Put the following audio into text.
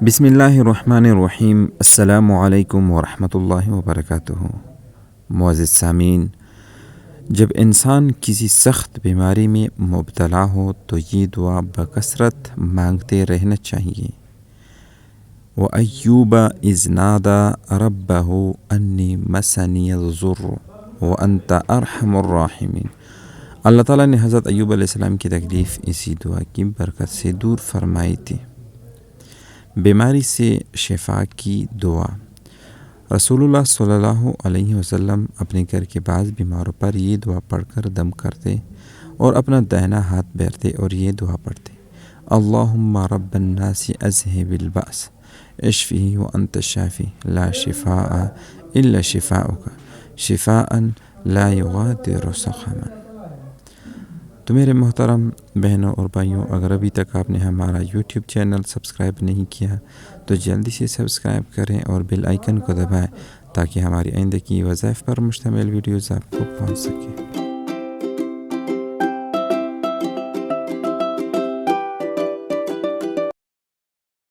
بسم اللہ الرحمن الرحیم۔ السلام علیکم ورحمۃ اللہ وبرکاتہ۔ معزز سامعین، جب انسان کسی سخت بیماری میں مبتلا ہو تو یہ دعا بکثرت مانگتے رہنا چاہیے۔ وَأَيُّوبَ إِذْ نَادَى رَبَّهُ أَنِّي مَسَّنِيَ الضُّرُّ وَأَنْتَ أَرْحَمُ الرَّاحِمِينَ۔ اللہ تعالیٰ نے حضرت ایوب علیہ السلام کی تکلیف اسی دعا کی برکت سے دور فرمائی تھی۔ بیماری سے شفا کی دعا۔ رسول اللہ صلی اللہ علیہ وسلم اپنے گھر کے بعض بیماروں پر یہ دعا پڑھ کر دم کرتے اور اپنا دائنا ہاتھ پھیرتے اور یہ دعا پڑھتے: اللہم رب الناس اذہب البأس اشفہ وانت الشافی لا شفاء الا شفاؤک شفاء لا یغادر سقما۔ تو میرے محترم بہنوں اور بھائیوں، اگر ابھی تک آپ نے ہمارا یوٹیوب چینل سبسکرائب نہیں کیا تو جلدی سے سبسکرائب کریں اور بیل آئیکن کو دبائیں تاکہ ہماری آئندہ کی وظائف پر مشتمل ویڈیوز آپ کو پہنچ سکیں۔